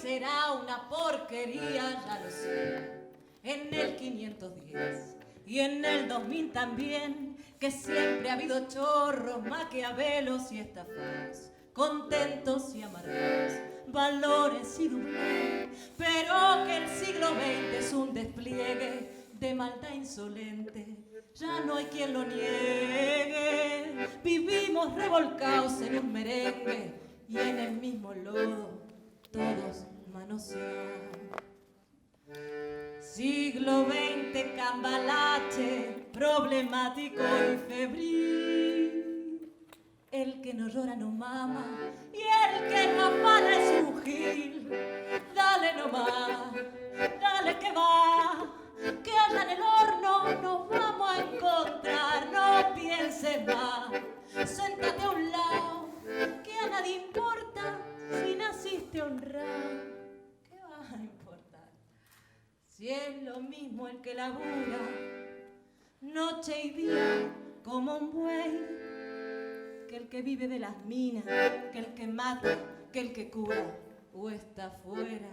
será una porquería, ya lo sé. En el 510 y en el 2000 también, que siempre ha habido chorros, maquiavelos y estafados, contentos y amargados, valores y dobles, pero que el siglo XX es un despliegue de maldad insolente, ya no hay quien lo niegue. Vivimos revolcados en un merengue y en el mismo lodo todos manoseados. Siglo XX cambalache, problemático y febril. El que no llora no mama y el que no afana es un gil. Dale nomás, dale que va, que allá en el horno nos vamos a encontrar. No pienses más, siéntate a un lado, que a nadie importa si naciste honrado. ¿Qué vas a importar? Si es lo mismo el que labura noche y día como un buey, que el que vive de las minas, que el que mata, que el que cura o está fuera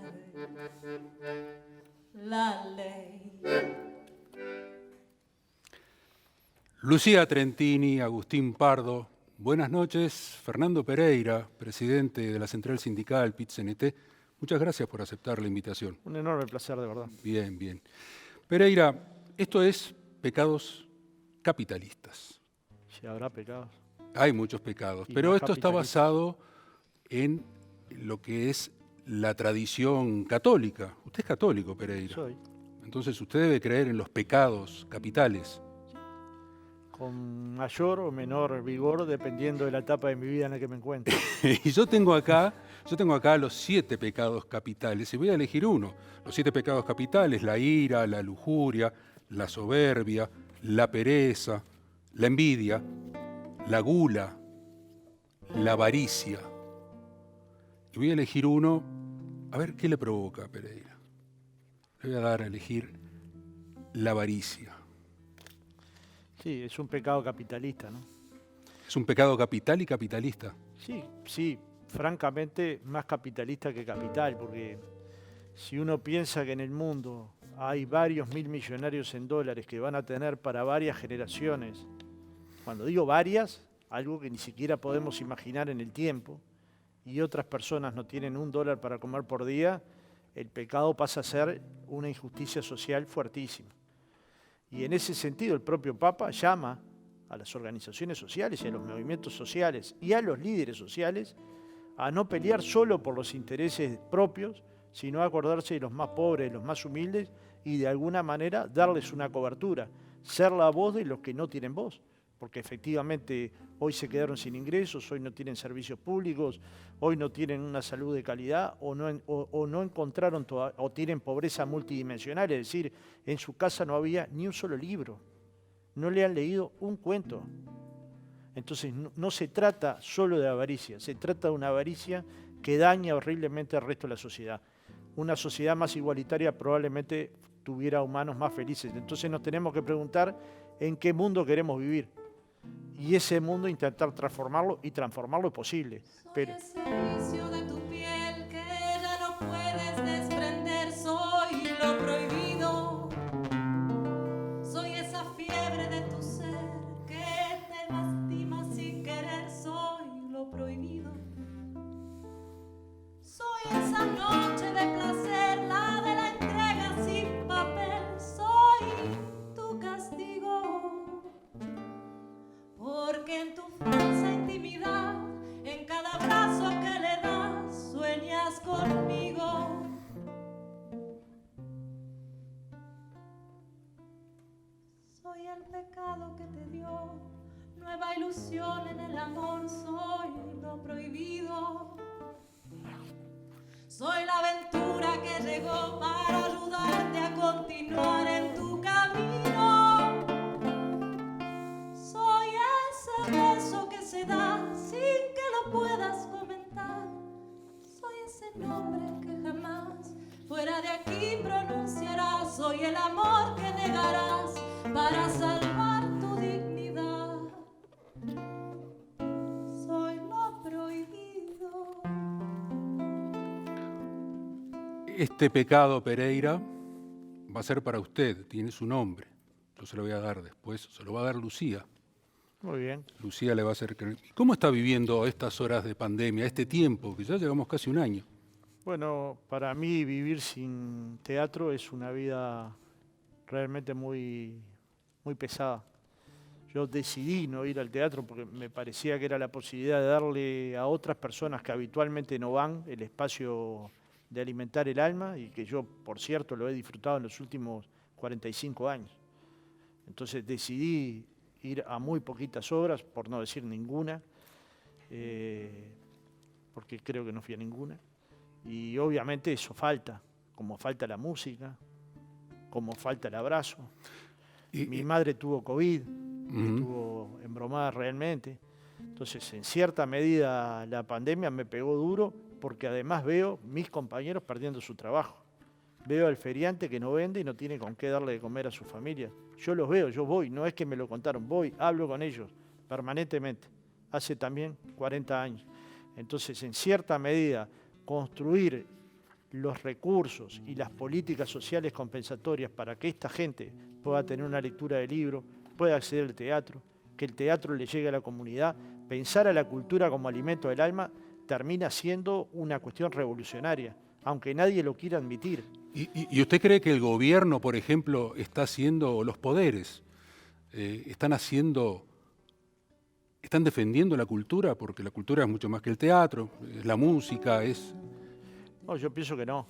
de la ley. Lucía Trentini, Agustín Pardo, buenas noches. Fernando Pereira, presidente de la Central Sindical PIT-CNT, muchas gracias por aceptar la invitación. Un enorme placer, de verdad. Bien, bien. Pereira, esto es pecados capitalistas. ¿Sí habrá pecados? Hay muchos pecados, Y pero más esto está capitalistas. basado en lo que es la tradición católica. Usted es católico, Pereira. Soy. Entonces usted debe creer en los pecados capitales. Con mayor o menor vigor, dependiendo de la etapa de mi vida en la que me encuentro. Y yo tengo acá los 7 pecados capitales y voy a elegir uno. Los 7 pecados capitales: la ira, la lujuria, la soberbia, la pereza, la envidia, la gula, la avaricia. Y voy a elegir uno, a ver qué le provoca, Pereira. Le voy a dar a elegir la avaricia. Sí, es un pecado capitalista, ¿no? Es un pecado capital y capitalista. Sí, francamente más capitalista que capital, porque si uno piensa que en el mundo hay varios mil millonarios en dólares que van a tener para varias generaciones, cuando digo varias, algo que ni siquiera podemos imaginar en el tiempo, y otras personas no tienen $1 para comer por día, el pecado pasa a ser una injusticia social fuertísima. Y en ese sentido el propio Papa llama a las organizaciones sociales y a los movimientos sociales y a los líderes sociales a no pelear solo por los intereses propios, sino a acordarse de los más pobres, de los más humildes y de alguna manera darles una cobertura, ser la voz de los que no tienen voz, porque efectivamente hoy se quedaron sin ingresos, hoy no tienen servicios públicos, hoy no tienen una salud de calidad o no encontraron o tienen pobreza multidimensional, es decir, en su casa no había ni un solo libro, no le han leído un cuento. Entonces no se trata solo de avaricia, se trata de una avaricia que daña horriblemente al resto de la sociedad. Una sociedad más igualitaria probablemente tuviera humanos más felices. Entonces nos tenemos que preguntar en qué mundo queremos vivir. Y ese mundo intentar transformarlo, y transformarlo es posible. Pero Soy ese vicio de tu piel que ya no puedes desprender, soy lo prohibido. Soy esa fiebre de tu ser que te lastima sin querer, soy lo prohibido. Soy esa noche de placer, la de la entrega sin papel, soy tu castigo. Porque en tu falsa intimidad, en cada abrazo que le das, sueñas conmigo. Soy el pecado que te dio nueva ilusión en el amor, soy lo prohibido. Soy la aventura que llegó para ayudarte a continuar en tu camino. Soy ese beso que se da sin que lo puedas comentar. Soy ese nombre que jamás fuera de aquí pronunciarás. Soy el amor que negarás para salvar tu dignidad. Soy lo prohibido. Este pecado, Pereira, va a ser para usted, tiene su nombre. Yo se lo voy a dar después, se lo va a dar Lucía. Muy bien. Lucía le va a hacer creer. ¿Cómo está viviendo estas horas de pandemia, este tiempo, que ya llevamos casi un año? Bueno, para mí vivir sin teatro es una vida realmente muy, muy pesada. Yo decidí no ir al teatro porque me parecía que era la posibilidad de darle a otras personas que habitualmente no van el espacio de alimentar el alma y que yo, por cierto, lo he disfrutado en los últimos 45 años. Entonces decidí ir a muy poquitas obras, por no decir ninguna, porque creo que no fui a ninguna. Y obviamente eso falta, como falta la música, como falta el abrazo. Mi madre tuvo COVID, estuvo embromada realmente. Entonces, en cierta medida, la pandemia me pegó duro porque además veo mis compañeros perdiendo su trabajo. Veo al feriante que no vende y no tiene con qué darle de comer a su familia. Yo los veo, yo voy, no es que me lo contaron, voy, hablo con ellos permanentemente, hace también 40 años. Entonces, en cierta medida, construir los recursos y las políticas sociales compensatorias para que esta gente pueda tener una lectura de libro, pueda acceder al teatro, que el teatro le llegue a la comunidad, pensar a la cultura como alimento del alma, termina siendo una cuestión revolucionaria, aunque nadie lo quiera admitir. ¿Y usted cree que el gobierno, por ejemplo, está haciendo, o los poderes, están defendiendo la cultura? Porque la cultura es mucho más que el teatro, es la música, es... No, yo pienso que no.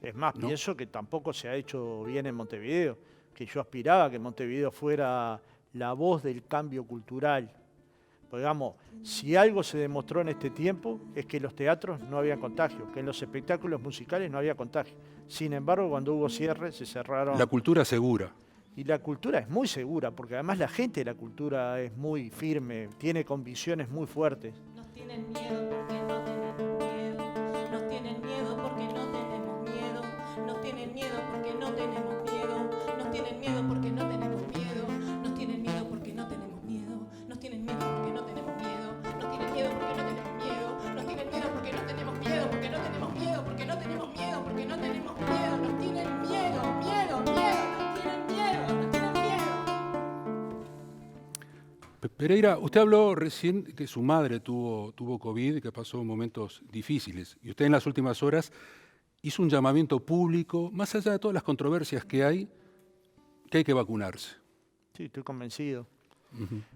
Es más, ¿No? pienso que tampoco se ha hecho bien en Montevideo, que yo aspiraba a que Montevideo fuera la voz del cambio cultural. Pues, digamos, si algo se demostró en este tiempo es que en los teatros no había contagio, que en los espectáculos musicales no había contagio. Sin embargo, cuando hubo cierre, se cerraron. La cultura segura. Y la cultura es muy segura, porque además la gente de la cultura es muy firme, tiene convicciones muy fuertes. Nos tienen miedo porque no tenemos miedo. Nos tienen miedo porque no tenemos miedo. Nos tienen miedo porque no tenemos miedo. Nos tienen miedo porque no tenemos miedo. Nos tienen miedo porque no tenemos miedo. Nos tienen miedo porque no tenemos miedo. Nos tienen miedo porque no tenemos miedo. Nos tienen miedo porque no tenemos miedo. Porque no tenemos miedo. Porque no tenemos miedo. Porque no tenemos miedo. Nos tienen miedo, miedo, miedo. Nos tienen miedo, nos tienen miedo. Pereira, usted habló recién que su madre tuvo COVID y que pasó momentos difíciles. Y usted en las últimas horas hizo un llamamiento público, más allá de todas las controversias que hay que vacunarse. Sí, estoy convencido.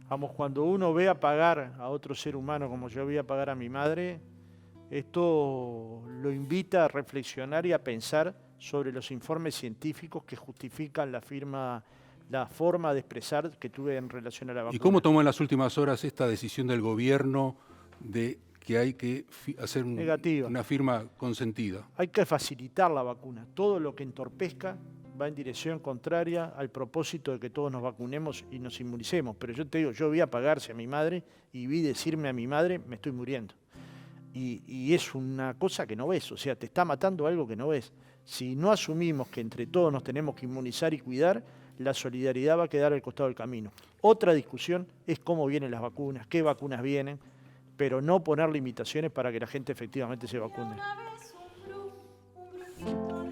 Vamos, cuando uno ve a pagar a otro ser humano como yo vi a pagar a mi madre, esto lo invita a reflexionar y a pensar sobre los informes científicos que justifican la forma de expresar que tuve en relación a la vacuna. ¿Y cómo tomó en las últimas horas esta decisión del gobierno de que hay que hacer una firma consentida? Hay que facilitar la vacuna. Todo lo que entorpezca va en dirección contraria al propósito de que todos nos vacunemos y nos inmunicemos. Pero yo te digo, yo vi apagarse a mi madre y vi decirme a mi madre, me estoy muriendo. Y es una cosa que no ves, o sea, te está matando algo que no ves. Si no asumimos que entre todos nos tenemos que inmunizar y cuidar, la solidaridad va a quedar al costado del camino. Otra discusión es cómo vienen las vacunas, qué vacunas vienen, pero no poner limitaciones para que la gente efectivamente se vacune. Una vez un brujito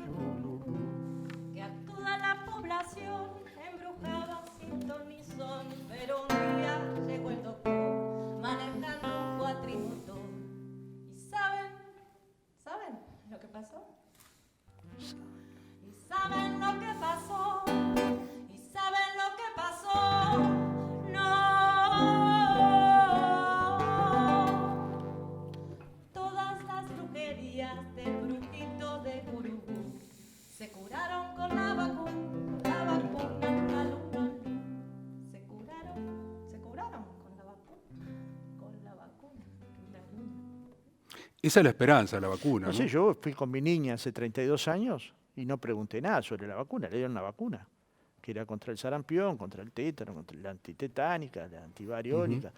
que a toda la población embrujaba sin ton ni son, pero un día llegó el doctor manejando un cuatrimotor. ¿Y saben lo que pasó? ¿Y saben lo que pasó? ¿Y saben lo que pasó? No. Todas las brujerías del brujito de Curubú se curaron con la vacuna, la luna. Se curaron con la vacuna, la luna. Esa es la esperanza, la vacuna, No ¿no? sé, yo fui con mi niña hace 32 años y no pregunté nada sobre la vacuna, le dieron una vacuna, que era contra el sarampión, contra el tétano, contra la antitetánica, la antivariólica.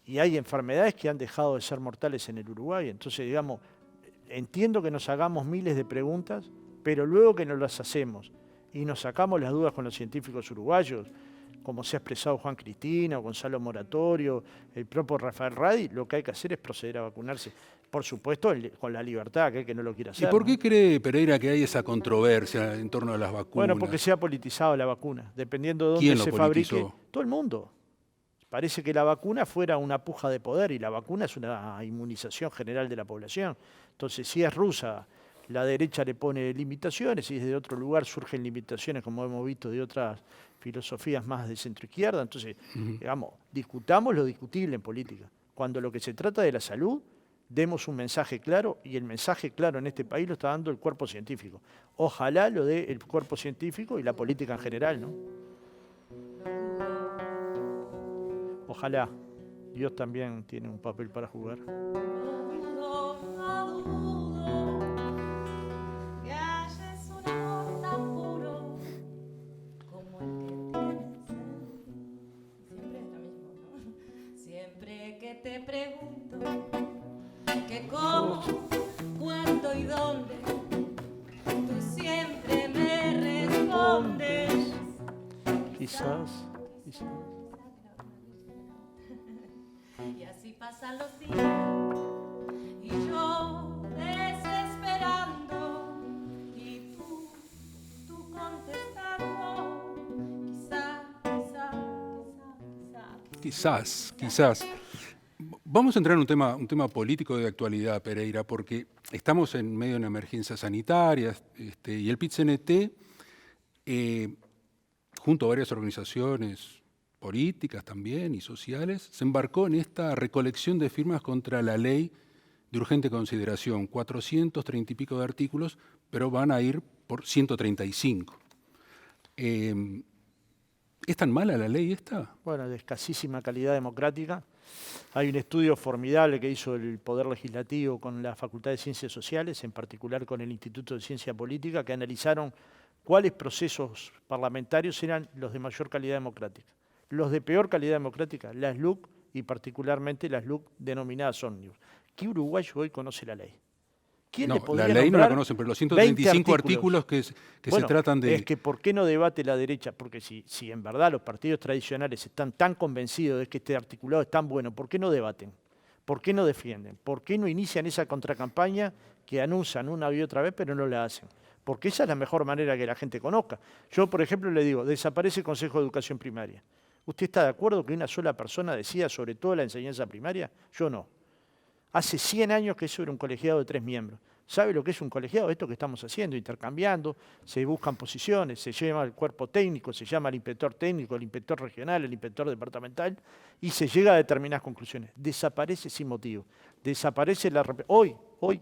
Y hay enfermedades que han dejado de ser mortales en el Uruguay. Entonces, digamos, entiendo que nos hagamos miles de preguntas, pero luego que nos las hacemos y nos sacamos las dudas con los científicos uruguayos, como se ha expresado Juan Cristina, o Gonzalo Moratorio, el propio Rafael Radi, lo que hay que hacer es proceder a vacunarse. Por supuesto, con la libertad, aquel que no lo quiera hacer. ¿Y por qué ¿no? cree, Pereira, que hay esa controversia en torno a las vacunas? Bueno, porque se ha politizado la vacuna, dependiendo de dónde ¿Quién lo se politizó? fabrique. Todo el mundo. Parece que la vacuna fuera una puja de poder y la vacuna es una inmunización general de la población. Entonces, si es rusa, la derecha le pone limitaciones y desde otro lugar surgen limitaciones, como hemos visto de otras filosofías más de centroizquierda. Entonces, digamos, discutamos lo discutible en política. Cuando lo que se trata de la salud, demos un mensaje claro, y el mensaje claro en este país lo está dando el cuerpo científico. Ojalá lo dé el cuerpo científico y la política en general, ¿no? Ojalá. Dios también tiene un papel para jugar. No dudo que halles un amor tan puro como el que tienes. Siempre es lo mismo, ¿no? Siempre que te pregunto que cómo, cuándo y dónde, tú siempre me respondes. Quizás. Y así pasan los días y yo desesperando y tú contestando, Quizás. Vamos a entrar en un tema político de actualidad, Pereira, porque estamos en medio de una emergencia sanitaria y el PIT-CNT, junto a varias organizaciones políticas también y sociales, se embarcó en esta recolección de firmas contra la ley de urgente consideración, 430 y pico de artículos, pero van a ir por 135. ¿Es tan mala la ley esta? Bueno, de escasísima calidad democrática. Hay un estudio formidable que hizo el Poder Legislativo con la Facultad de Ciencias Sociales, en particular con el Instituto de Ciencia Política, que analizaron cuáles procesos parlamentarios eran los de mayor calidad democrática. Los de peor calidad democrática, las LUC y particularmente las LUC denominadas ómnibus. ¿Qué uruguayo hoy conoce la ley? ¿Quién le podría la ley no la nombrar conocen, pero los 135 artículos que bueno, se tratan de... Es que ¿por qué no debate la derecha? Porque si en verdad los partidos tradicionales están tan convencidos de que este articulado es tan bueno, ¿por qué no debaten? ¿Por qué no defienden? ¿Por qué no inician esa contracampaña que anuncian una y otra vez pero no la hacen? Porque esa es la mejor manera que la gente conozca. Yo, por ejemplo, le digo, desaparece el Consejo de Educación Primaria. ¿Usted está de acuerdo que una sola persona decida sobre toda la enseñanza primaria? Yo no. Hace 100 años que eso era un colegiado de 3 miembros. ¿Sabe lo que es un colegiado? Esto que estamos haciendo, intercambiando, se buscan posiciones, se llama el cuerpo técnico, se llama el inspector técnico, el inspector regional, el inspector departamental, y se llega a determinadas conclusiones. Desaparece sin motivo. Desaparece hoy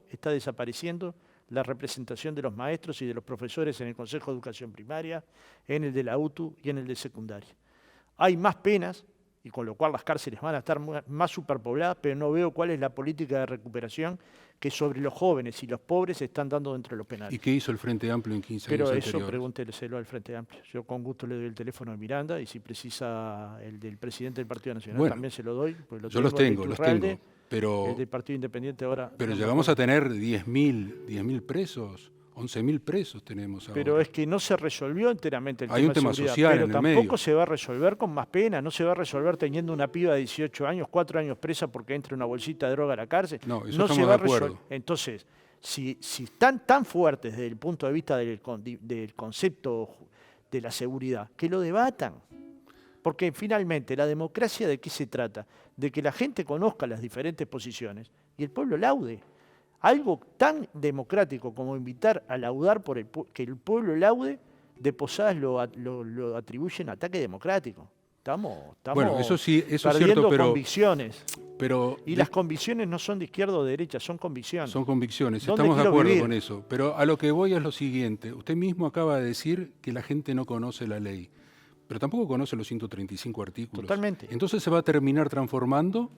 está desapareciendo la representación de los maestros y de los profesores en el Consejo de Educación Primaria, en el de la UTU y en el de secundaria. Hay más penas, y con lo cual las cárceles van a estar más superpobladas, pero no veo cuál es la política de recuperación que sobre los jóvenes y los pobres se están dando dentro de los penales. ¿Y qué hizo el Frente Amplio en 15 pero años eso anteriores? pregúnteselo al Frente Amplio. Yo con gusto le doy el teléfono de Miranda y si precisa el del presidente del Partido Nacional Bueno, también se lo doy. Pues yo los tengo, pero... El del Partido Independiente ahora... Pero no llegamos a tener 10.000 presos, 11.000 presos tenemos ahora. Pero es que no se resolvió enteramente el Hay un tema de seguridad, social pero en el tampoco medio. se va a resolver con más pena, no se va a resolver teniendo una piba de 18 años, 4 años presa porque entra una bolsita de droga a la cárcel. No, eso no estamos se va de a resolver. acuerdo. Entonces, si están tan fuertes desde el punto de vista del concepto de la seguridad, que lo debatan. Porque finalmente, ¿la democracia de qué se trata? De que la gente conozca las diferentes posiciones y el pueblo laude. Algo tan democrático como invitar a laudar por que el pueblo laude, de Posadas lo atribuyen ataque democrático. Estamos Bueno, eso sí, eso es perdiendo cierto, pero... convicciones. Pero Y las convicciones no son de izquierda o de derecha, son convicciones. son convicciones, ¿Dónde estamos de quiero acuerdo vivir? con eso. Pero a lo que voy es lo siguiente. Usted mismo acaba de decir que la gente no conoce la ley, pero tampoco conoce los 135 artículos. Totalmente. Entonces se va a terminar transformando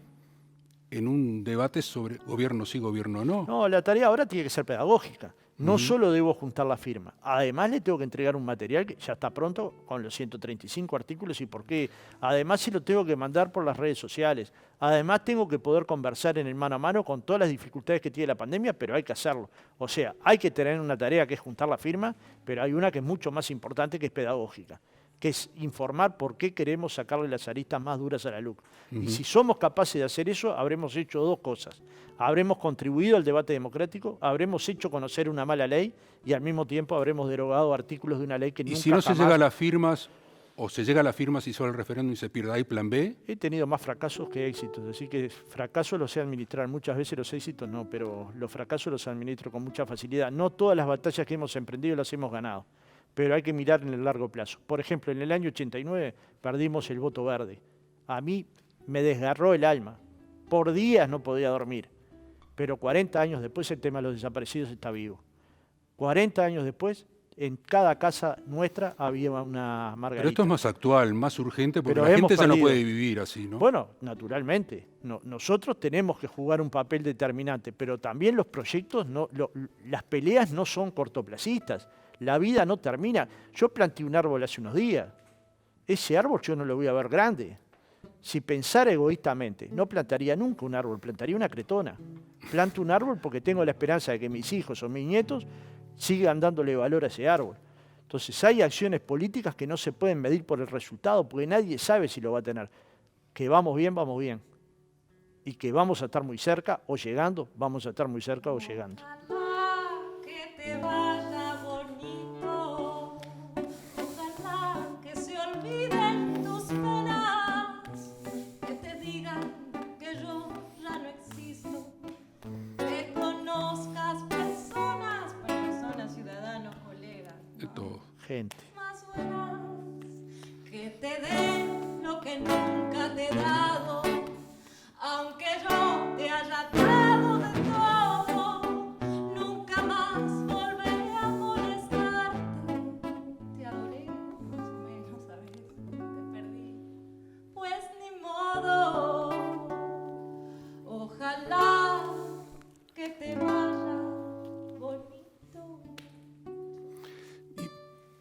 en un debate sobre gobierno sí, gobierno no. No, la tarea ahora tiene que ser pedagógica. No solo debo juntar la firma, además le tengo que entregar un material que ya está pronto con los 135 artículos y por qué. Además se lo tengo que mandar por las redes sociales. Además tengo que poder conversar en el mano a mano con todas las dificultades que tiene la pandemia, pero hay que hacerlo. O sea, hay que tener una tarea que es juntar la firma, pero hay una que es mucho más importante que es pedagógica. que es informar por qué queremos sacarle las aristas más duras a la LUC. Y si somos capaces de hacer eso, habremos hecho dos cosas. Habremos contribuido al debate democrático, habremos hecho conocer una mala ley y al mismo tiempo habremos derogado artículos de una ley que nunca Y si no se jamás... llega a las firmas, o se llega a las firmas y solo el referéndum y se pierde, ¿hay plan B? He tenido más fracasos que éxitos, así que fracasos los sé administrar. Muchas veces los éxitos no, pero los fracasos los administro con mucha facilidad. No todas las batallas que hemos emprendido las hemos ganado, pero hay que mirar en el largo plazo. Por ejemplo, en el año 89 perdimos el voto verde. A mí me desgarró el alma. Por días no podía dormir. Pero 40 años después el tema de los desaparecidos está vivo. 40 años después, en cada casa nuestra había una Margarita. Pero esto es más actual, más urgente, porque Pero la gente hemos ya no perdido. puede vivir así, ¿no? Bueno, naturalmente. Nosotros tenemos que jugar un papel determinante, pero también los proyectos, las peleas no son cortoplacistas. La vida no termina. Yo planté un árbol hace unos días. Ese árbol yo no lo voy a ver grande. Si pensara egoístamente, no plantaría nunca un árbol, plantaría una cretona. Planto un árbol porque tengo la esperanza de que mis hijos o mis nietos sigan dándole valor a ese árbol. Entonces hay acciones políticas que no se pueden medir por el resultado, porque nadie sabe si lo va a tener. Que vamos bien, vamos bien. Y que vamos a estar muy cerca o llegando, vamos a estar muy cerca o llegando. Ojalá que te vaya bonito, ojalá que se olviden tus penas, que te digan que yo ya no existo, que conozcas personas, ciudadanos, colegas, De todo. Gente. más buenas, que te den lo que nunca te he dado, aunque yo te haya dado de todo, nunca más volveré a molestarte. Te adoré, más o menos, ¿sabes? Te perdí, pues ni modo. Ojalá que te vaya bonito.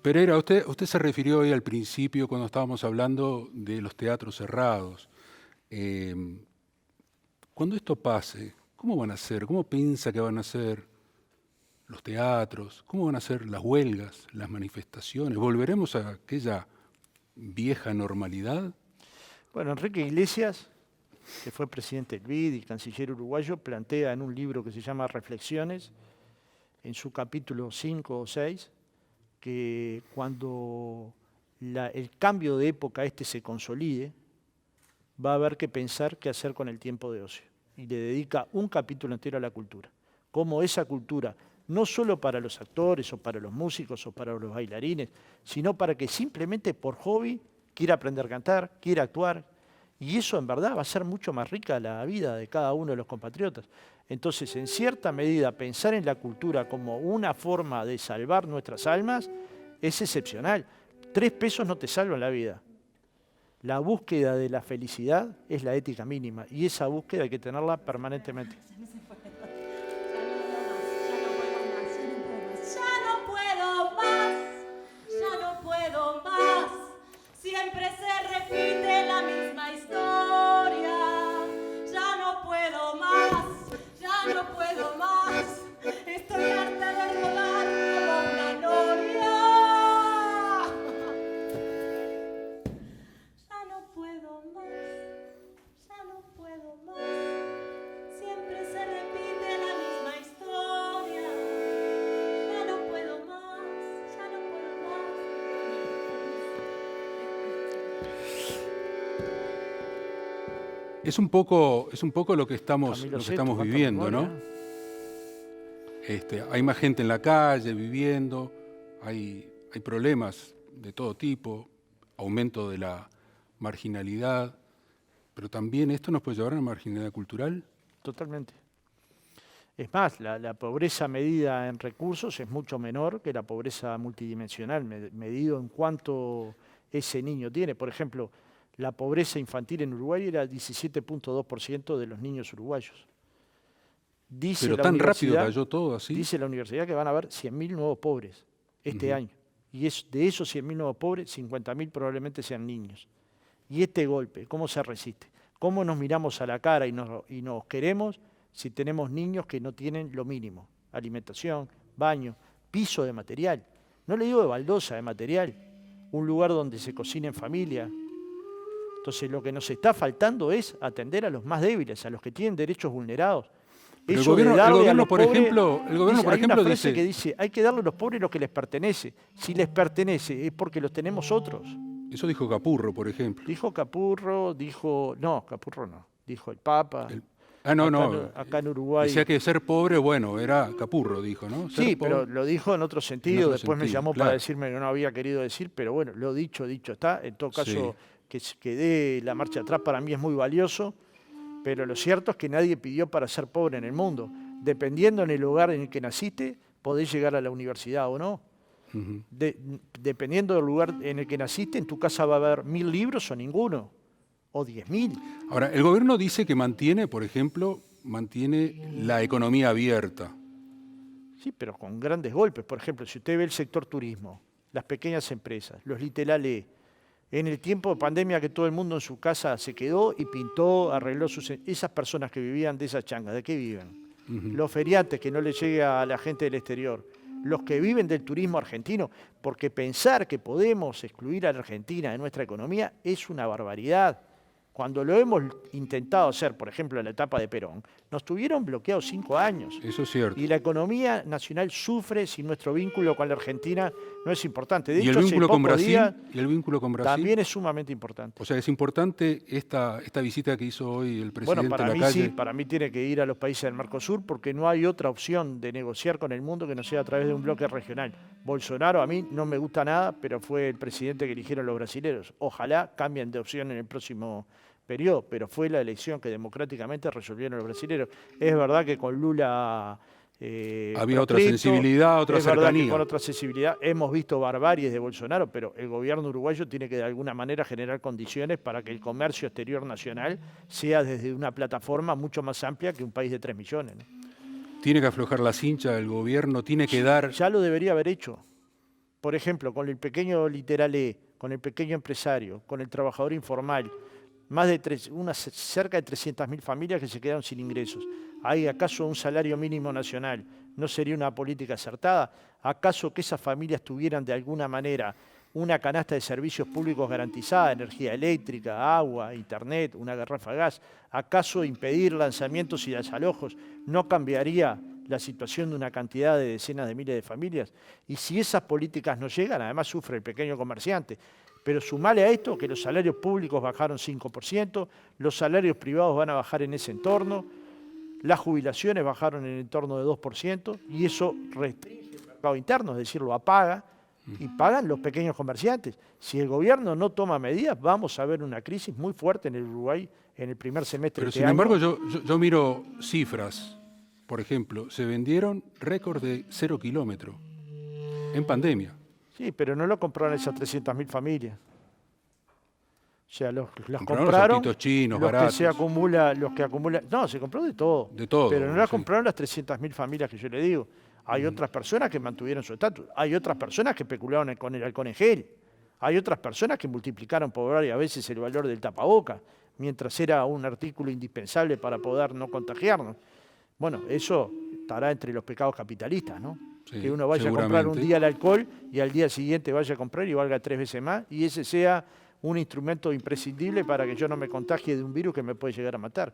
Pereira, usted se refirió hoy al principio cuando estábamos hablando de los teatros cerrados. Cuando esto pase, ¿cómo van a ser? ¿Cómo piensa que van a ser los teatros? ¿Cómo van a ser las huelgas, las manifestaciones? ¿Volveremos a aquella vieja normalidad? Bueno, Enrique Iglesias, que fue presidente del BID y canciller uruguayo, plantea en un libro que se llama Reflexiones, en su capítulo 5 o 6, que cuando el cambio de época se consolide, va a haber que pensar qué hacer con el tiempo de ocio. Y le dedica un capítulo entero a la cultura. Cómo esa cultura, no solo para los actores o para los músicos o para los bailarines, sino para que simplemente por hobby quiera aprender a cantar, quiera actuar. Y eso en verdad va a ser mucho más rica la vida de cada uno de los compatriotas. Entonces, en cierta medida, pensar en la cultura como una forma de salvar nuestras almas es excepcional. 3 pesos no te salvan la vida. La búsqueda de la felicidad es la ética mínima y esa búsqueda hay que tenerla permanentemente. Ya no puedo más, siempre se repite la misma historia. Ya no puedo más, estoy harta de rodar como una noria. Ya no puedo más, siempre se repite la misma historia. Ya no puedo más. Es un poco lo que estamos Camilo Sesto, estamos cuánta viviendo, ¿no? memoria. Hay más gente en la calle viviendo, hay problemas de todo tipo, aumento de la marginalidad, pero también esto nos puede llevar a una marginalidad cultural. Totalmente. Es más, la pobreza medida en recursos es mucho menor que la pobreza multidimensional, medido en cuánto ese niño tiene. Por ejemplo, la pobreza infantil en Uruguay era 17.2% de los niños uruguayos. Dice Pero la tan rápido universidad- cayó todo así. Dice la universidad que van a haber 100.000 nuevos pobres este año. Y de esos 100.000 nuevos pobres, 50.000 probablemente sean niños. Y este golpe, ¿cómo se resiste? ¿Cómo nos miramos a la cara y nos queremos si tenemos niños que no tienen lo mínimo? Alimentación, baño, piso de material. No le digo de baldosa, de material. un lugar donde se cocine en familia. Entonces lo que nos está faltando es atender a los más débiles, a los que tienen derechos vulnerados. Pero Eso de darle a gobierno, los por pobres, ejemplo, el gobierno, por hay una ejemplo, frase dice, que dice, hay que darle a los pobres lo que les pertenece. Si les pertenece es porque los tenemos otros. eso dijo Capurro, por ejemplo. Dijo Capurro, Capurro no, dijo el Papa. No. Acá en Uruguay. Decía que ser pobre, bueno, era Capurro, dijo, ¿no? Ser Sí, pobre. pero lo dijo en otro sentido. Después me sentido, llamó claro. para decirme que no había querido decir, pero bueno, lo dicho está. En todo caso, que dé la marcha atrás para mí es muy valioso, pero lo cierto es que nadie pidió para ser pobre en el mundo. Dependiendo en el lugar en el que naciste, podés llegar a la universidad o no. Ujú. Dependiendo del lugar en el que naciste, en tu casa va a haber 1000 libros o ninguno, o 10.000. Ahora, el gobierno dice que mantiene, por ejemplo, la economía abierta. Sí, pero con grandes golpes. Por ejemplo, si usted ve el sector turismo, las pequeñas empresas, los literales, en el tiempo de pandemia que todo el mundo en su casa se quedó y pintó, arregló esas personas que vivían de esas changas, ¿de qué viven? Los feriantes, que no le llegue a la gente del exterior, los que viven del turismo argentino, porque pensar que podemos excluir a la Argentina de nuestra economía es una barbaridad. Cuando lo hemos intentado hacer, por ejemplo, en la etapa de Perón, nos tuvieron bloqueados 5 años. Eso es cierto. Y la economía nacional sufre si nuestro vínculo con la Argentina no es importante. De ¿Y el hecho, vínculo hace con pocos Brasil? días ¿Y el vínculo con Brasil? también es sumamente importante. O sea, es importante esta visita que hizo hoy el presidente Bueno, para a la mí calle. sí, para mí tiene que ir a los países del Mercosur porque no hay otra opción de negociar con el mundo que no sea a través de un bloque regional. Bolsonaro a mí no me gusta nada, pero fue el presidente que eligieron los brasileños. Ojalá cambien de opción en el próximo periodo, pero fue la elección que democráticamente resolvieron los brasileños. Es verdad que con Lula había otra sensibilidad, otra es verdad cercanía. que con otra sensibilidad hemos visto barbaries de Bolsonaro, pero el gobierno uruguayo tiene que de alguna manera generar condiciones para que el comercio exterior nacional sea desde una plataforma mucho más amplia que un país de 3 millones, ¿no? Tiene que aflojar la cincha el gobierno, tiene que dar... Ya lo debería haber hecho. Por ejemplo, con el pequeño literalé, con el pequeño empresario, con el trabajador informal, cerca de 300.000 familias que se quedaron sin ingresos. ¿Hay acaso un salario mínimo nacional? ¿No sería una política acertada? ¿Acaso que esas familias tuvieran de alguna manera una canasta de servicios públicos garantizada, energía eléctrica, agua, internet, una garrafa de gas? ¿Acaso impedir lanzamientos y desalojos no cambiaría la situación de una cantidad de decenas de miles de familias? Y si esas políticas no llegan, además sufre el pequeño comerciante. Pero sumale a esto que los salarios públicos bajaron 5%, los salarios privados van a bajar en ese entorno, las jubilaciones bajaron en el entorno de 2%, y eso restringe el mercado interno, es decir, lo apaga, y pagan los pequeños comerciantes. Si el gobierno no toma medidas, vamos a ver una crisis muy fuerte en el Uruguay en el primer semestre de este año. Pero sin embargo, yo miro cifras. Por ejemplo, se vendieron récord de 0 kilómetros en pandemia. Sí, pero no lo compraron esas 300.000 familias. O sea, las Compraron compraron los autitos chinos, los que baratos. los que acumulan. No, se compró de todo. De todo, Pero no las sí. compraron las 300.000 familias que yo le digo. Hay otras personas que mantuvieron su estatus. Hay otras personas que especularon con el alcohol en gel. Hay otras personas que multiplicaron por varias veces el valor del tapaboca, mientras era un artículo indispensable para poder no contagiarnos. Bueno, eso estará entre los pecados capitalistas, ¿no? Sí, que uno vaya a comprar un día el alcohol y al día siguiente vaya a comprar y valga 3 veces más, y ese sea un instrumento imprescindible para que yo no me contagie de un virus que me puede llegar a matar.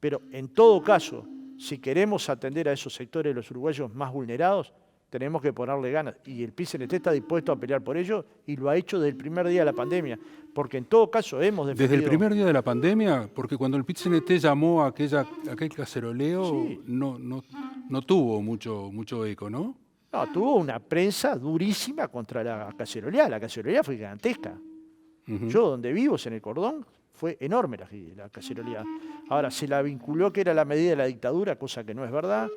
Pero en todo caso, si queremos atender a esos sectores de los uruguayos más vulnerados, tenemos que ponerle ganas. Y el PIT-CNT está dispuesto a pelear por ello y lo ha hecho desde el primer día de la pandemia. Porque en todo caso hemos defendido... Desde el primer día de la pandemia, porque cuando el PIT-CNT llamó a aquel caceroleo, Sí. no tuvo mucho eco, ¿no? No, tuvo una prensa durísima contra la caceroleada. La caceroleada fue gigantesca. Yo, donde vivo, en el Cordón, fue enorme la caceroleada. Ahora, se la vinculó que era la medida de la dictadura, cosa que no es verdad.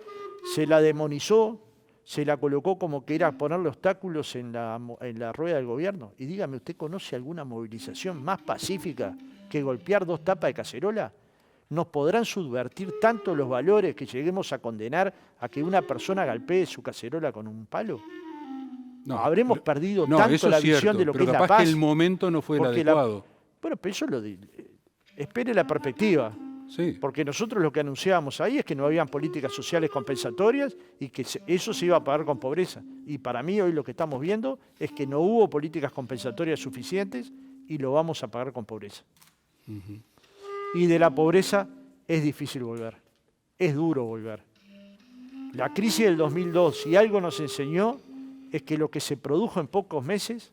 Se la demonizó, se la colocó como que era ponerle obstáculos en la rueda del gobierno. Y dígame, ¿usted conoce alguna movilización más pacífica que golpear 2 tapas de cacerola? ¿Nos podrán subvertir tanto los valores que lleguemos a condenar a que una persona golpee su cacerola con un palo? No, Habremos perdido no, tanto eso la es cierto, visión de lo que pero es la capaz paz. que el momento no fue el Porque adecuado. Bueno, pero eso espere la perspectiva. Sí. Porque nosotros lo que anunciábamos ahí es que no habían políticas sociales compensatorias y que eso se iba a pagar con pobreza. Y para mí hoy lo que estamos viendo es que no hubo políticas compensatorias suficientes y lo vamos a pagar con pobreza. Y de la pobreza es difícil volver, es duro volver. La crisis del 2002, si algo nos enseñó, es que lo que se produjo en pocos meses,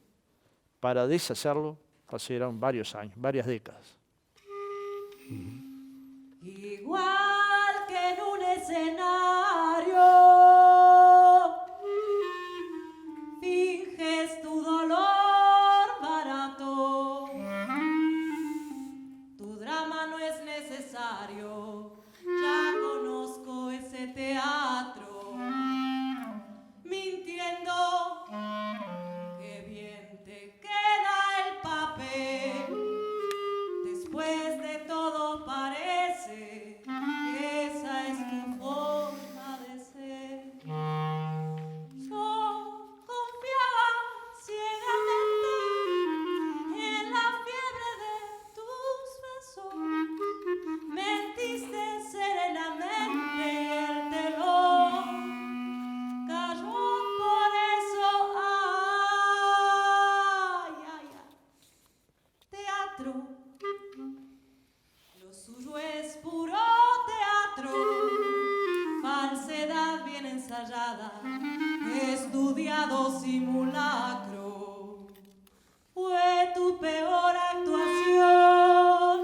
para deshacerlo, pasaron varios años, varias décadas. Igual que en un escenario, finges tu dolor barato. Tu drama no es necesario, ya conozco ese teatro. Mintiendo, qué bien te queda el papel. Después de todo parece que esa es tu forma de ser. Yo confiaba ciegamente en la fiebre de tus besos. Mentiste serenamente y el telón cayó por eso. Ay, ay, ay. Teatro. Lo suyo es puro teatro, falsedad bien ensayada, estudiado simulacro. Fue tu peor actuación,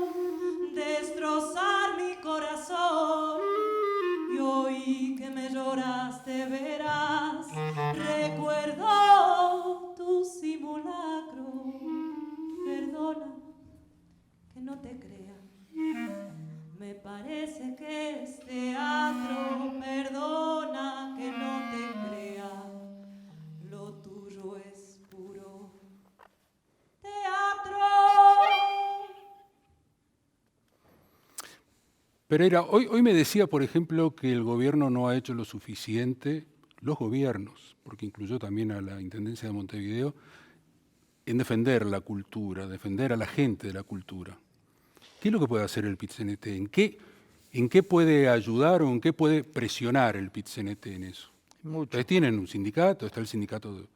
destrozar mi corazón. Y hoy que me lloraste verás, recuerdo tu simulacro. Perdona que no te crea. Me parece que es teatro, perdona que no te crea, lo tuyo es puro teatro. Pereira, hoy me decía, por ejemplo, que el gobierno no ha hecho lo suficiente, los gobiernos, porque incluyó también a la Intendencia de Montevideo, en defender la cultura, defender a la gente de la cultura. ¿Qué es lo que puede hacer el PIT-CNT? ¿En qué puede ayudar o en qué puede presionar el PIT-CNT en eso? Mucho. Ustedes tienen un sindicato, está el sindicato de...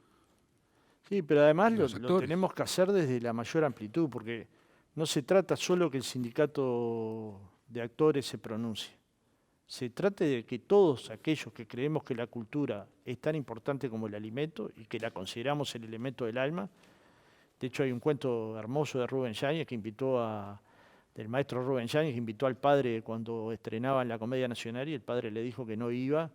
Sí, pero además los lo actores. tenemos que hacer desde la mayor amplitud, porque no se trata solo que el sindicato de actores se pronuncie. Se trata de que todos aquellos que creemos que la cultura es tan importante como el alimento y que la consideramos el elemento del alma. De hecho, hay un cuento hermoso de Rubén Yáñez del maestro Rubén Yáñez, que invitó al padre cuando estrenaban la Comedia Nacional y el padre le dijo que no iba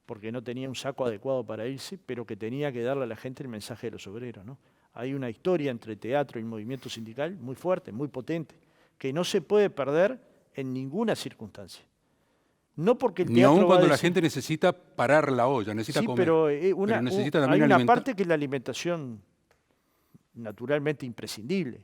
porque no tenía un saco adecuado para irse, pero que tenía que darle a la gente el mensaje de los obreros, ¿no? Hay una historia entre teatro y el movimiento sindical muy fuerte, muy potente, que no se puede perder en ninguna circunstancia. No porque el Ni teatro aun va a cuando la decir- gente necesita parar la olla, necesita Sí, comer. pero, Pero necesita también hay una alimentar. parte que es la alimentación naturalmente imprescindible.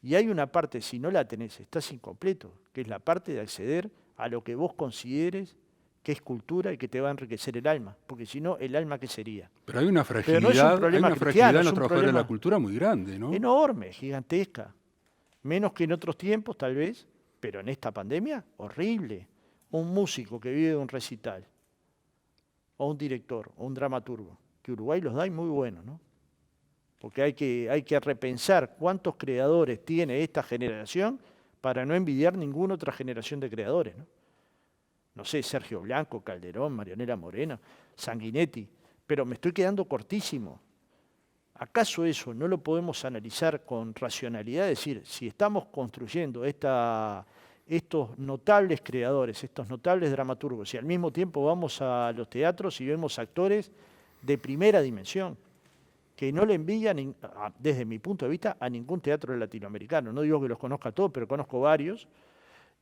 Y hay una parte, si no la tenés, estás incompleto, que es la parte de acceder a lo que vos consideres que es cultura y que te va a enriquecer el alma. Porque si no, ¿el alma qué sería? Pero hay una fragilidad, no es un problema hay una cristiano, fragilidad en es los un trabajadores de la problema cultura muy grande, ¿no? enorme, gigantesca. Menos que en otros tiempos, tal vez, pero en esta pandemia, horrible. Un músico que vive de un recital, o un director, o un dramaturgo, que Uruguay los da y muy buenos, ¿no? Porque hay que repensar cuántos creadores tiene esta generación para no envidiar ninguna otra generación de creadores, ¿no? No sé, Sergio Blanco, Calderón, Marianela Moreno, Sanguinetti, pero me estoy quedando cortísimo. ¿Acaso eso no lo podemos analizar con racionalidad? Es decir, si estamos construyendo estos notables creadores, estos notables dramaturgos, y al mismo tiempo vamos a los teatros y vemos actores de primera dimensión, que no le envidian, desde mi punto de vista, a ningún teatro latinoamericano. No digo que los conozca todos, pero conozco varios,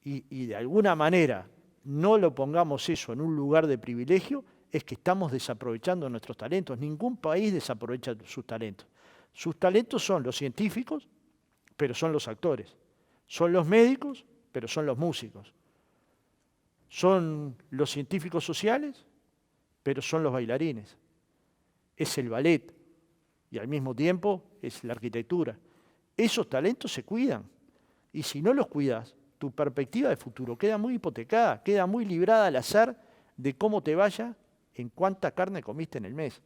y de alguna manera no lo pongamos eso en un lugar de privilegio, es que estamos desaprovechando nuestros talentos. Ningún país desaprovecha sus talentos. Sus talentos son los científicos, pero son los actores. Son los médicos, pero son los músicos. Son los científicos sociales, pero son los bailarines. Es el ballet y al mismo tiempo es la arquitectura. Esos talentos se cuidan. Y si no los cuidas, tu perspectiva de futuro queda muy hipotecada, queda muy librada al azar de cómo te vaya, en cuánta carne comiste en el mes,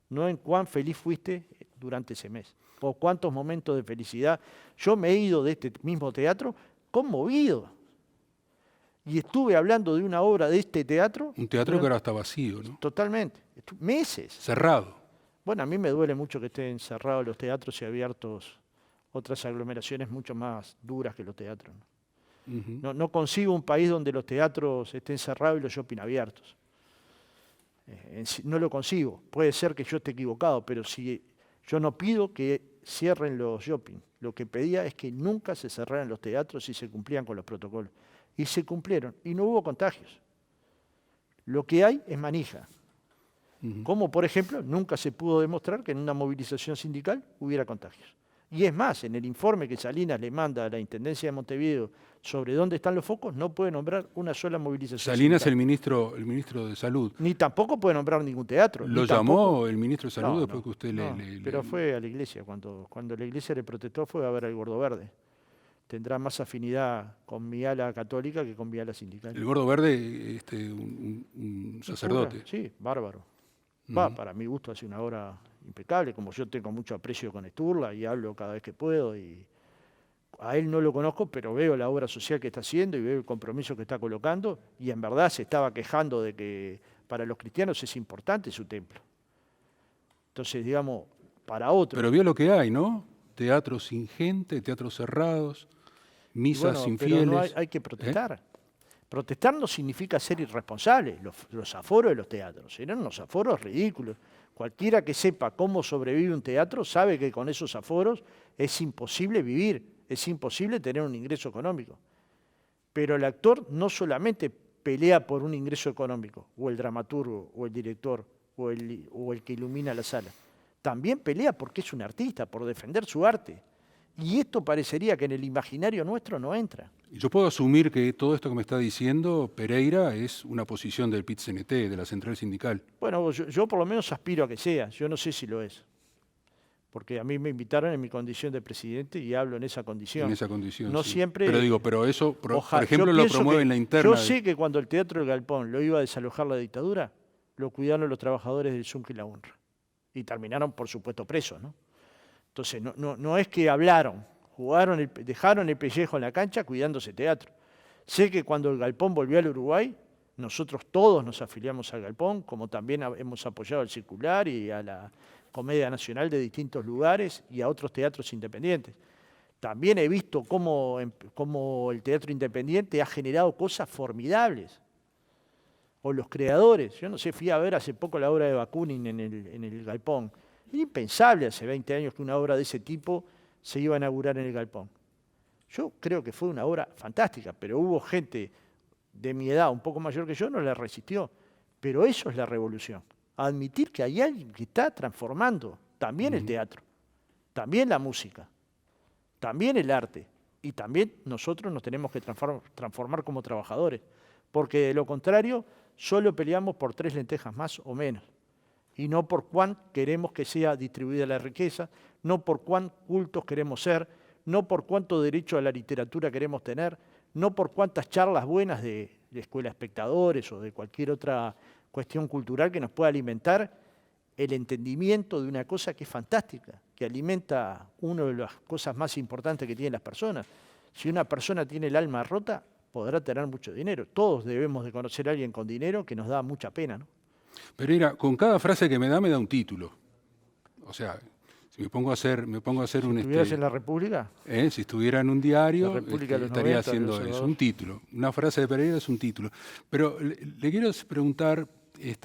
no en cuán feliz fuiste durante ese mes, o cuántos momentos de felicidad. Yo me he ido de este mismo teatro conmovido, y estuve hablando de una obra de este teatro. Un teatro que ahora está vacío, ¿no? Totalmente, meses. Cerrado. Bueno, a mí me duele mucho que estén cerrados los teatros y abiertos otras aglomeraciones mucho más duras que los teatros, ¿no? No consigo un país donde los teatros estén cerrados y los shopping abiertos. No lo consigo. Puede ser que yo esté equivocado, pero si yo no pido que cierren los shopping. Lo que pedía es que nunca se cerraran los teatros y se cumplían con los protocolos. Y se cumplieron y no hubo contagios. Lo que hay es manija. Como, por ejemplo, nunca se pudo demostrar que en una movilización sindical hubiera contagios. Y es más, en el informe que Salinas le manda a la Intendencia de Montevideo sobre dónde están los focos, no puede nombrar una sola movilización Salinas, sindical. el ministro de Salud. Ni tampoco puede nombrar ningún teatro. ¿Lo llamó el ministro de Salud después que usted pero fue a la iglesia. Cuando la iglesia le protestó fue a ver al Gordo Verde. Tendrá más afinidad con mi ala católica que con mi ala sindical. El Gordo Verde, un sacerdote. Sí, bárbaro. Para mi gusto hace una obra impecable, como yo tengo mucho aprecio con Sturla y hablo cada vez que puedo. Y a él no lo conozco, pero veo la obra social que está haciendo y veo el compromiso que está colocando, y en verdad se estaba quejando de que para los cristianos es importante su templo. Entonces, digamos, para otros... Pero vio lo que hay, ¿no? Teatros sin gente, teatros cerrados, misas sin fieles. Pero no hay que protestar. Protestar no significa ser irresponsable. Los aforos de los teatros eran unos aforos ridículos. Cualquiera que sepa cómo sobrevive un teatro sabe que con esos aforos es imposible vivir, es imposible tener un ingreso económico. Pero el actor no solamente pelea por un ingreso económico, o el dramaturgo, o el director, o el que ilumina la sala. También pelea porque es un artista, por defender su arte. Y esto parecería que en el imaginario nuestro no entra. Y yo puedo asumir que todo esto que me está diciendo Pereira es una posición del PIT-CNT, de la Central Sindical. Bueno, yo por lo menos aspiro a que sea, yo no sé si lo es. Porque a mí me invitaron en mi condición de presidente y hablo en esa condición. En esa condición, no sí. siempre... Pero eso, por ejemplo, lo promueve en la interna. Yo sé que cuando el Teatro del Galpón lo iba a desalojar la dictadura, lo cuidaron los trabajadores del ZUNC y la UNRWA. Y terminaron, por supuesto, presos, ¿no? Entonces, no es que hablaron, dejaron el pellejo en la cancha cuidándose teatro. Sé que cuando el Galpón volvió al Uruguay, nosotros todos nos afiliamos al Galpón, como también hemos apoyado al Circular y a la Comedia Nacional de distintos lugares y a otros teatros independientes. También he visto cómo el teatro independiente ha generado cosas formidables. O los creadores. Yo no sé, fui a ver hace poco la obra de Bakunin en el Galpón. Era impensable hace 20 años que una obra de ese tipo se iba a inaugurar en el Galpón. Yo creo que fue una obra fantástica, pero hubo gente de mi edad, un poco mayor que yo, no la resistió. Pero eso es la revolución. Admitir que hay alguien que está transformando también el teatro, también la música, también el arte, y también nosotros nos tenemos que transformar como trabajadores, porque de lo contrario solo peleamos por 3 lentejas más o menos, y no por cuán queremos que sea distribuida la riqueza, no por cuán cultos queremos ser, no por cuánto derecho a la literatura queremos tener, no por cuántas charlas buenas de Escuela Espectadores o de cualquier otra cuestión cultural que nos pueda alimentar el entendimiento de una cosa que es fantástica, que alimenta una de las cosas más importantes que tienen las personas. Si una persona tiene el alma rota, podrá tener mucho dinero. Todos debemos de conocer a alguien con dinero que nos da mucha pena, ¿no? Pereira, con cada frase que me da un título. O sea, si me pongo a hacer un... Si estuvieras en la República... Si estuviera en un diario, la República de los estaría 90, haciendo eso, un título. Una frase de Pereira es un título. Pero le quiero preguntar,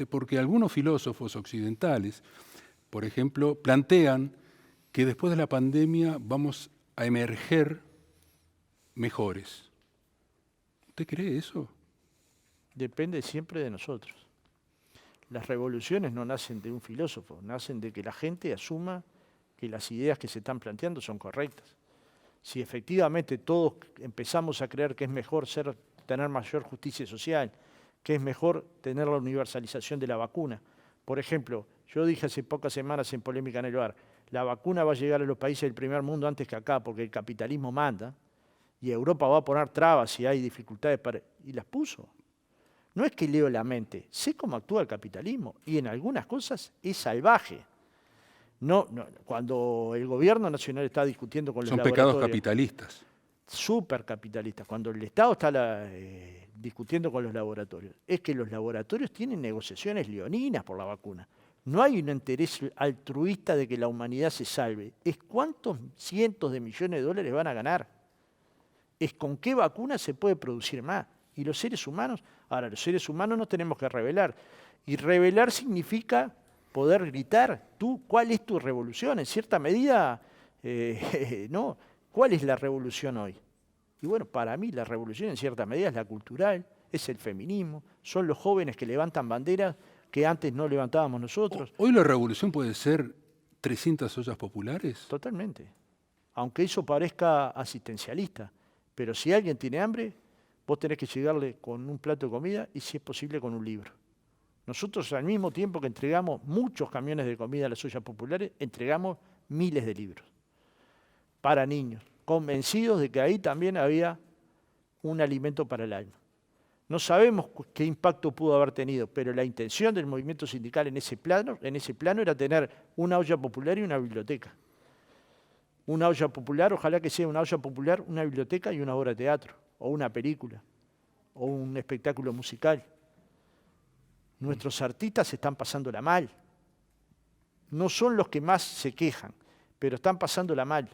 porque algunos filósofos occidentales, por ejemplo, plantean que después de la pandemia vamos a emerger mejores. ¿Usted cree eso? Depende siempre de nosotros. Las revoluciones no nacen de un filósofo, nacen de que la gente asuma que las ideas que se están planteando son correctas. Si efectivamente todos empezamos a creer que es mejor tener mayor justicia social, que es mejor tener la universalización de la vacuna. Por ejemplo, yo dije hace pocas semanas en Polémica en el Bar, la vacuna va a llegar a los países del primer mundo antes que acá porque el capitalismo manda, y Europa va a poner trabas si hay dificultades y las puso. No es que leo la mente, sé cómo actúa el capitalismo y en algunas cosas es salvaje. Cuando el gobierno nacional está discutiendo con los laboratorios... Son pecados capitalistas. Súper capitalistas. Cuando el Estado está discutiendo con los laboratorios, es que los laboratorios tienen negociaciones leoninas por la vacuna. No hay un interés altruista de que la humanidad se salve. Es cuántos cientos de millones de dólares van a ganar. Es con qué vacuna se puede producir más. Y los seres humanos, ahora los seres humanos nos tenemos que rebelar. Y rebelar significa poder gritar, ¿cuál es tu revolución? En cierta medida, no, ¿cuál es la revolución hoy? Y bueno, para mí la revolución en cierta medida es la cultural, es el feminismo, son los jóvenes que levantan banderas que antes no levantábamos nosotros. ¿Hoy la revolución puede ser 300 ollas populares? Totalmente. Aunque eso parezca asistencialista. Pero si alguien tiene hambre, vos tenés que llegarle con un plato de comida y si es posible con un libro. Nosotros al mismo tiempo que entregamos muchos camiones de comida a las ollas populares, entregamos miles de libros para niños, convencidos de que ahí también había un alimento para el alma. No sabemos qué impacto pudo haber tenido, pero la intención del movimiento sindical en ese plano era tener una olla popular y una biblioteca. Una olla popular, ojalá que sea una olla popular, una biblioteca y una obra de teatro, o una película, o un espectáculo musical. Nuestros artistas están pasándola mal. No son los que más se quejan, pero están pasándola mal.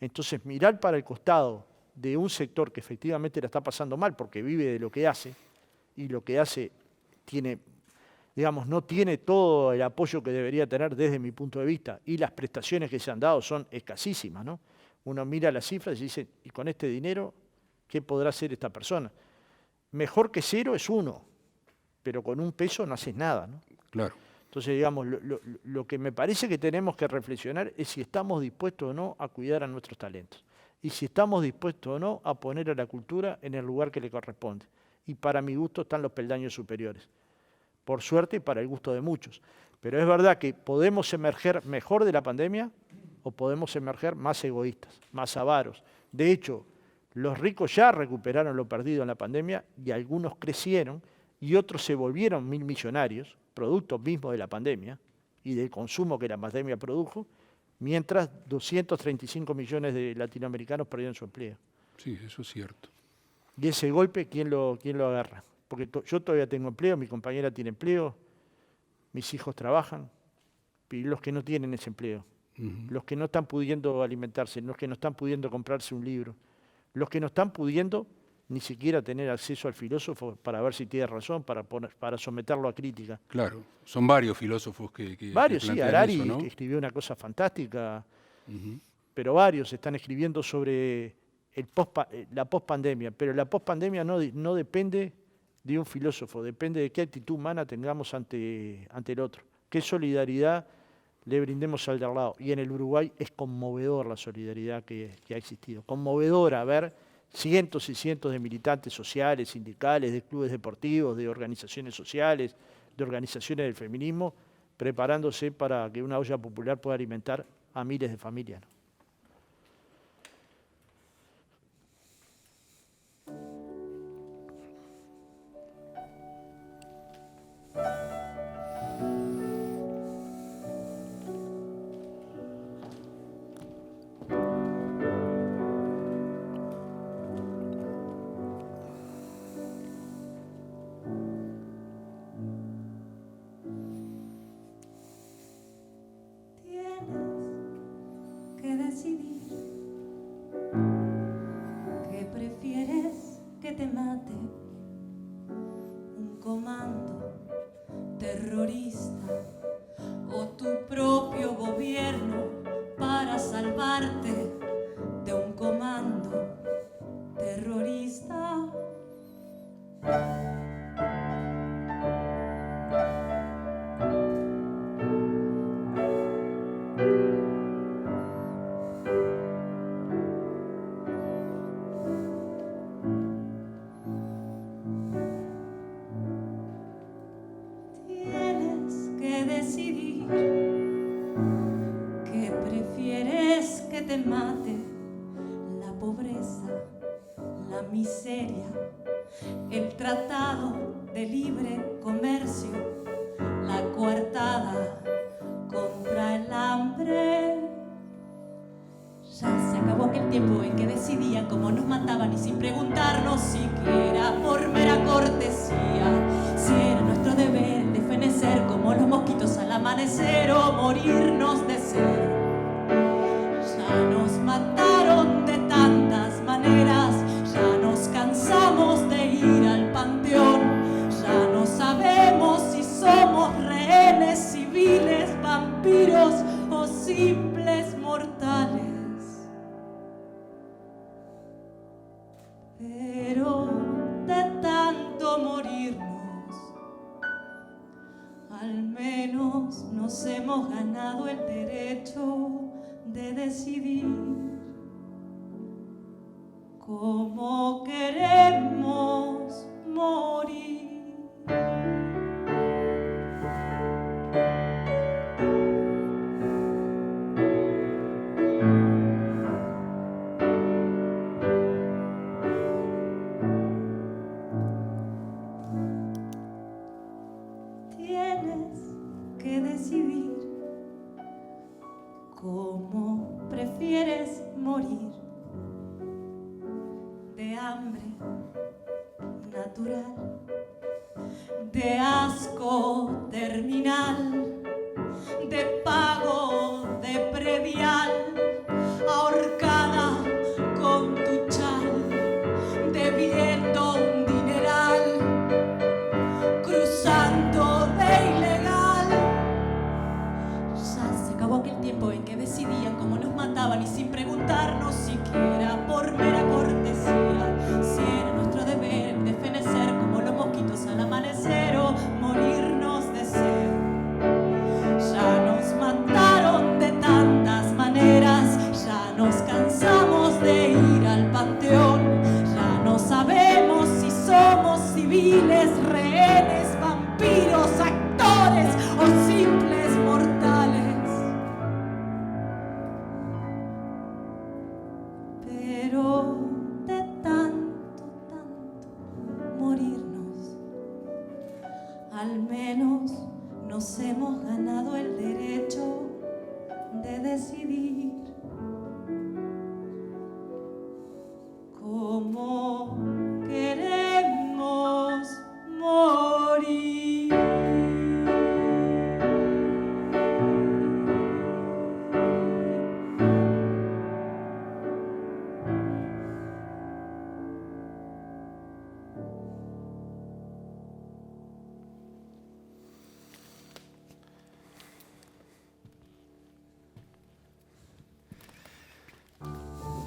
Entonces, mirar para el costado de un sector que efectivamente la está pasando mal porque vive de lo que hace, y lo que hace tiene, digamos, no tiene todo el apoyo que debería tener desde mi punto de vista, y las prestaciones que se han dado son escasísimas, ¿no? Uno mira las cifras y dice, ¿y con este dinero qué podrá hacer esta persona? Mejor que cero es 1, pero con 1 peso no haces nada, ¿no? Claro. Entonces, digamos, lo que me parece que tenemos que reflexionar es si estamos dispuestos o no a cuidar a nuestros talentos. Y si estamos dispuestos o no a poner a la cultura en el lugar que le corresponde. Y para mi gusto están los peldaños superiores. Por suerte, para el gusto de muchos. Pero es verdad que podemos emerger mejor de la pandemia o podemos emerger más egoístas, más avaros. De hecho, los ricos ya recuperaron lo perdido en la pandemia y algunos crecieron y otros se volvieron 1000 millonarios, producto mismo de la pandemia y del consumo que la pandemia produjo, mientras 235 millones de latinoamericanos perdieron su empleo. Sí, eso es cierto. Y ese golpe, ¿quién lo agarra? Porque yo todavía tengo empleo, mi compañera tiene empleo, mis hijos trabajan, y los que no tienen ese empleo, los que no están pudiendo alimentarse, los que no están pudiendo comprarse un libro, los que no están pudiendo ni siquiera tener acceso al filósofo para ver si tiene razón, para someterlo a crítica. Claro, son varios filósofos que varios, que sí, plantean Harari, eso, ¿no? que escribió una cosa fantástica, pero varios están escribiendo sobre la pospandemia, pero la pospandemia no depende de un filósofo, depende de qué actitud humana tengamos ante el otro, qué solidaridad le brindemos al de al lado. Y en el Uruguay es conmovedor la solidaridad que ha existido, conmovedora ver cientos y cientos de militantes sociales, sindicales, de clubes deportivos, de organizaciones sociales, de organizaciones del feminismo, preparándose para que una olla popular pueda alimentar a miles de familias, ¿no? ¿Qué prefieres que te mate? ¿Un comando terrorista o tu propio gobierno para salvarte de un comando terrorista? ¿Qué prefieres que te mate? La pobreza el tratado de libre comercio, la coartada contra el hambre. Ya se acabó aquel tiempo en que decidían cómo nos mataban y sin preguntarnos siquiera por mera cortesía si era nuestro deber defenecer como los mosquitos al amanecer o morirnos de sed. Ya nos mataron de tantas maneras, ya nos cansamos de ir al panteón, ya no sabemos si somos rehenes civiles, vampiros o simples mortales. Pero de tanto morirnos, al menos nos hemos ganado el derecho de decidir cómo queremos morir. Tienes que decidir cómo prefieres morir, de hambre natural, de asco terminal, de pago de predial, ahorcada con tu chal, debiendo un dineral, cruzando de ilegal. Ya se acabó aquel tiempo en que decidían cómo nos mataban y sin preguntarnos siquiera por mera cortesía si era nuestro deber defenecer como los mosquitos al amanecer o morirnos de sed. Ya nos mataron de tantas maneras, ya nos cansamos de ir al panteón, ya no sabemos si somos civiles, rehenes, vampiros, actores o simples mortales. Pero de tanto morirnos, al menos nos hemos ganado el derecho de decidir cómo queremos morir.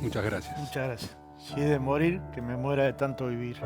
Muchas gracias. Muchas gracias. Si es de morir, que me muera de tanto vivir.